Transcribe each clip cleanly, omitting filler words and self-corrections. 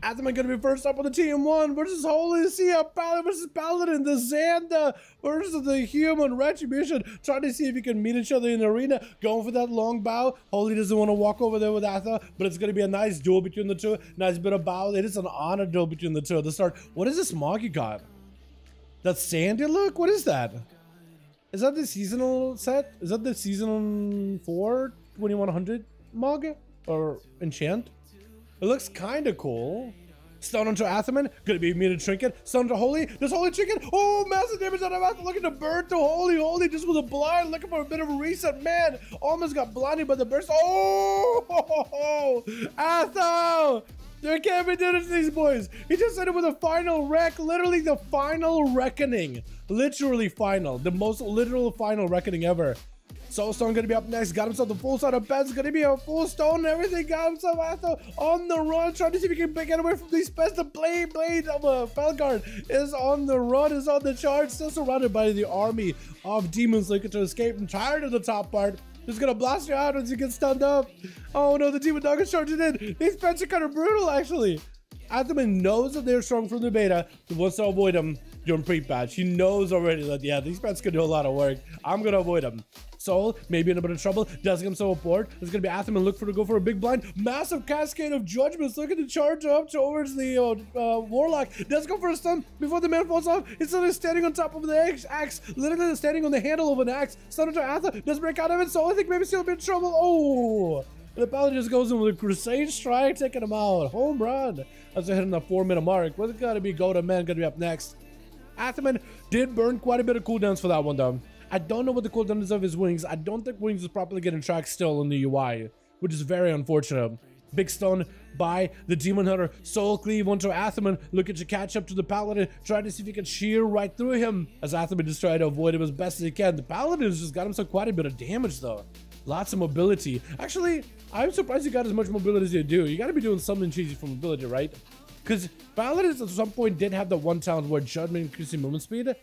Athman gonna be first up on the team one versus Holy Sea, Paladin versus Paladin, the Xanda versus the human Retribution, trying to see if you can meet each other in the arena, going for that long bow. Holy doesn't want to walk over there with Atha, but it's gonna be a nice duel between the two. Nice bit of bow. It is an honor duel between the two at the start. What is this mog you got? That sandy look? What is that? Is that the seasonal set? Is that the season 4 2100 mog or enchant? It looks kind of cool. Stun onto Athman, gonna be immune to Trinket. Stun to Holy, does Holy Trinket? Oh, massive damage on Athman, looking to burn to Holy. Holy just with a blind, looking for a bit of a reset. Man, almost got blinded by the burst. Oh, Atho! There can't be doing it to these boys. He just ended with a final wreck, literally the final reckoning. Literally final, the most literal final reckoning ever. Soulstone gonna be up next, got himself the full set of pets, gonna be a full stone and everything, got himself Atho on the run, trying to see if he can get away from these pets. The blade of a Felguard is on the run, is on the charge, still surrounded by the army of demons looking to escape. I'm tired of the top part. Just gonna blast you out as you get stunned up. Oh no, the demon dog is charging in. These pets are kind of brutal actually. Athman knows that they're strong from the beta. He wants to avoid them during pre-patch. He knows already that, yeah, these pets can do a lot of work. I'm gonna avoid them. Soul, maybe in a bit of trouble, does get himself a board. It's gonna be Athman look for to go for a big blind. Massive cascade of judgments looking to charge up towards the Warlock. Does go for a stun before the man falls off. He's still standing on top of the axe, literally standing on the handle of an axe. Stun into Atha, does break out of it. So I think maybe he's still a bit in trouble. Oh! The Paladin just goes in with a Crusade Strike, taking him out. Home run. As they're hitting the 4-minute mark. What's it gonna be? Goda Man gonna be up next. Athman did burn quite a bit of cooldowns for that one though. I don't know what the cooldown is of his wings. I don't think wings is properly getting tracked still in the UI, which is very unfortunate. Big stun by the Demon Hunter. Soul Cleave onto Athman, looking to catch up to the Paladin, trying to see if he can shear right through him, as Athman just trying to avoid him as best as he can. The Paladin has just got himself quite a bit of damage though. Lots of mobility. Actually, I'm surprised he got as much mobility as you do. You gotta be doing something cheesy for mobility, right? Because Paladins at some point did have the one talent where Judgment increasing movement speed.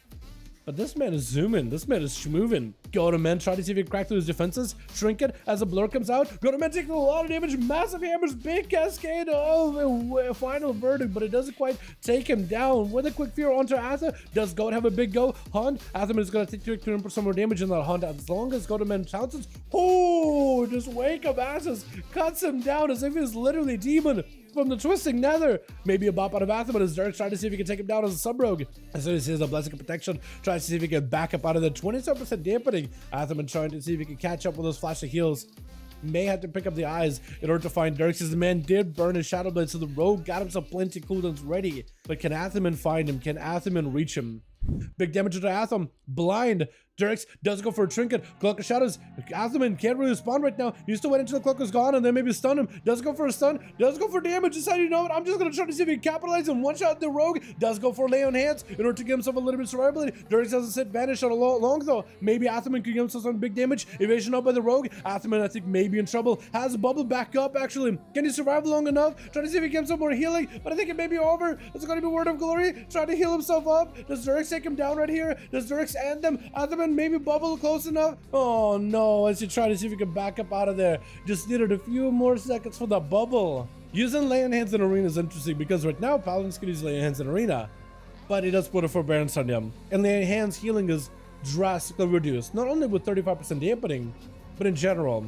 But this man is zooming. This man is schmoving. Goda Man try to see if he can crack through his defenses. Trinket as a blur comes out. Goda Man taking a lot of damage. Massive hammers. Big cascade of a final verdict. But it doesn't quite take him down. With a quick fear onto Atha. Does Goda have a big go? Hunt. Athman is going to take to some more damage in that Hunt. As long as Goda Man pounces. Oh, just wake up asses. Cuts him down as if he's literally demon from the Twisting Nether. Maybe a bop out of Athman as Dirk trying to see if he can take him down as a sub-rogue. As soon as he has a Blessing of Protection, tries to see if he can back up out of the 27% dampening. Athman trying to see if he can catch up with those flash of heals. May have to pick up the eyes in order to find Dirk, as the man did burn his Shadow Blade, so the rogue got himself plenty of cooldowns ready. But can Athman find him? Can Athman reach him? Big damage to Atham. Blind. Dirks does go for a Trinket. Cloak of Shadows. Athman can't really respond right now. Needs to wait until the cloak is gone and then maybe stun him. Does go for a stun. Does go for damage. Decided, you know what? I'm just going to try to see if he can capitalize and one-shot the rogue. Does go for lay on hands in order to give himself a little bit of survivability. Dirks doesn't sit vanish on a long though. Maybe Athman can give himself some big damage. Evasion up by the rogue. Athman, I think, may be in trouble. Has a bubble back up, actually. Can he survive long enough? Try to see if he gives him more healing, but I think it may be over. It's going to be Word of Glory. Trying to heal himself up. Does Dirks take him down right here? Does Dirks end them? Athman maybe bubble close enough. Oh no, as you try to see if you can back up out of there. Just needed a few more seconds for the bubble. Using lay on hands in arena is interesting because right now Paladins can use lay on hands in arena, but he does put a forbearance on him. And lay on hands healing is drastically reduced, not only with 35% dampening, but in general.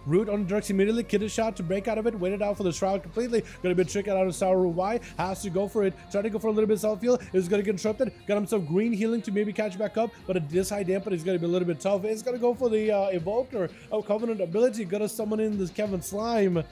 Root on Dirks immediately, kid a shot to break out of it, waited out for the shroud completely, gonna be tricked out of Sour Y, has to go for it, try to go for a little bit of self-heal, is gonna get interrupted, got himself green healing to maybe catch back up, but at this high dampen is gonna be a little bit tough. It's gonna go for the Evoker of Covenant ability, gonna summon in this Kevin Slime,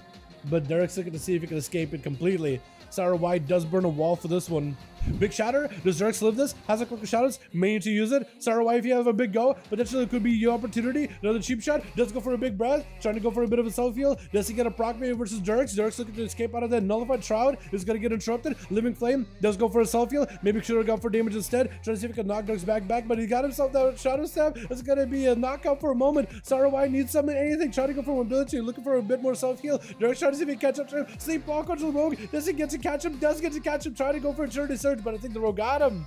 but Derek's looking to see if he can escape it completely. Sour Y does burn a wall for this one. Big Shatter, does Dirks live this? Has a quick shadows, may need to use it. Sour Y, if you have a big go, potentially it could be your opportunity. Another cheap shot, does go for a big breath, trying to go for a bit of a self-heal. Does he get a proc maybe versus Dirks? Dirks looking to escape out of that nullified shroud, is gonna get interrupted. Living Flame does go for a self-heal, maybe should have gone for damage instead. Trying to see if he can knock Dirks back, but he got himself that Shadow Stab. It's gonna be a knockout for a moment. Sour Y needs something, anything, trying to go for mobility, looking for a bit more self-heal. Dirks trying to see if he can catch up to him. Sleepwalk onto the rogue, does he get to catch him? Does get to catch him, trying to go for a charity surge, but I think the rogue got him.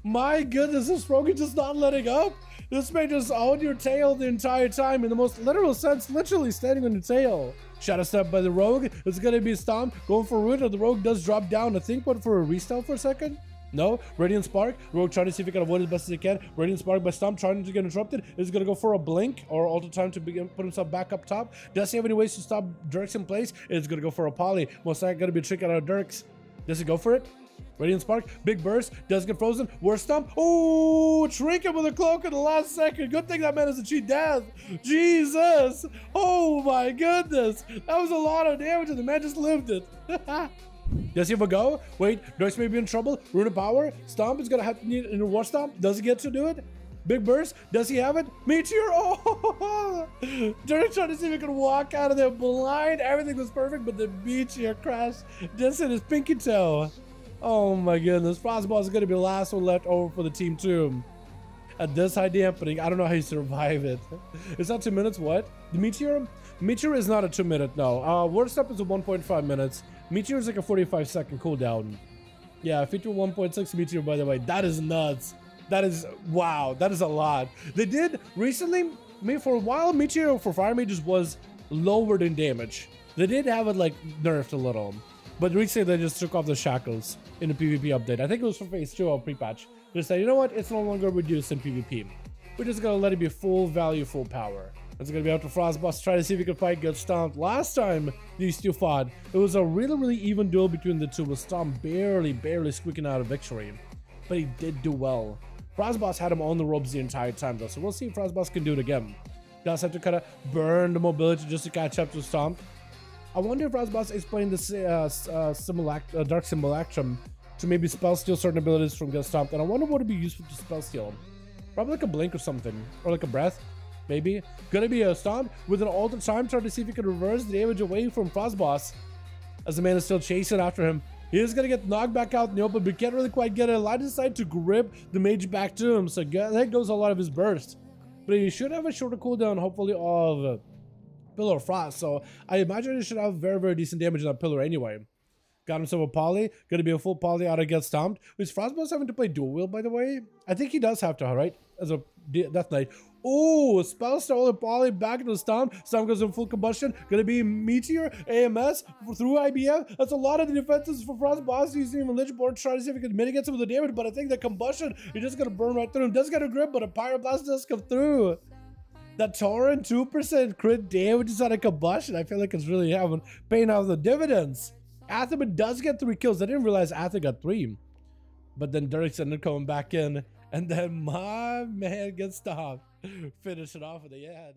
My goodness, this Rogue is just not letting up. This may just own your tail the entire time in the most literal sense, literally standing on your tail. Shadow Step by the Rogue. It's gonna be stomped. Going for Root, or the Rogue does drop down. I think went for a restyle for a second. No, Radiant Spark. Rogue trying to see if he can avoid it as best as he can. Radiant Spark by Stomp, trying to get interrupted. Is going to go for a blink or alter time to put himself back up top. Does he have any ways to stop Dirks in place? It's going to go for a Poly. Most likely going to be a trick out of Dirks. Does he go for it? Radiant Spark, big burst, does get frozen. Worst Stomp. Oh, Trinket with a cloak in the last second. Good thing that man is a cheat death. Jesus. Oh my goodness. That was a lot of damage and the man just lived it. Does he have a go? Wait, Dirks may be in trouble. Rune of Power. Stomp is going to have to need a War Stomp. Does he get to do it? Big burst. Does he have it? Meteor. Oh! Dirks trying to see if he can walk out of there blind. Everything was perfect, but the Meteor crashed just in his pinky toe. Oh my goodness. Frostboss is going to be the last one left over for the team too. At this high dampening, I don't know how you survive it. Is that 2 minutes? What? The Meteor? Meteor is not a 2 minute, no. War Step is a 1.5 minutes. Meteor is like a 45-second cooldown. Yeah, feature 1.6 Meteor, by the way. That is nuts. That is, wow, that is a lot. They did recently, for a while, Meteor for Fire Mages was lowered in damage. They did have it like nerfed a little. But recently they just took off the shackles in the PvP update. I think it was for phase 2 of pre-patch. They said, you know what, it's no longer reduced in PvP. We're just gonna let it be full value, full power. It's gonna be out to Frostboss, try to see if he can fight Get Stomped. Last time these two fought, it was a really even duel between the two, with Stomp barely squeaking out a victory. But he did do well. Frostboss had him on the ropes the entire time though, so we'll see if Frostboss can do it again. Does have to kind of burn the mobility just to catch up to Stomp. I wonder if Frostboss is playing the Dark Simulacrum to maybe spell steal certain abilities from Get Stomped, and I wonder what would be useful to spell steal. Probably like a blink or something, or like a breath. Maybe. Gonna be a Stomp with an alter time, trying to see if he can reverse the damage away from Frostboss. As the man is still chasing after him. He is gonna get knocked back out in the open, but can't really quite get it. Line of sight to grip the mage back to him, so that goes a lot of his burst. But he should have a shorter cooldown, hopefully, of Pillar of Frost. So I imagine he should have very decent damage on that pillar anyway. Got himself a Poly. Gonna be a full Poly out of Get Stomped. Is Frostboss having to play dual wield, by the way? I think he does have to, right? As a Death Knight. Oh, Spell Steal Poly back into the Stomp. Stomp goes in full combustion. Gonna be Meteor, AMS, through IBF. That's a lot of the defenses for Frostboss using even Lichborn, trying to see if he can mitigate some of the damage, but I think the combustion is just gonna burn right through him. Does get a grip, but a Pyroblast does come through. That Tauren 2% crit damage is on a combustion. I feel like it's really paying out the dividends. Atherman does get 3 kills. I didn't realize Ather got 3. But then Dirks ended up coming back in. And then my man gets stopped. Finish it off with the ad.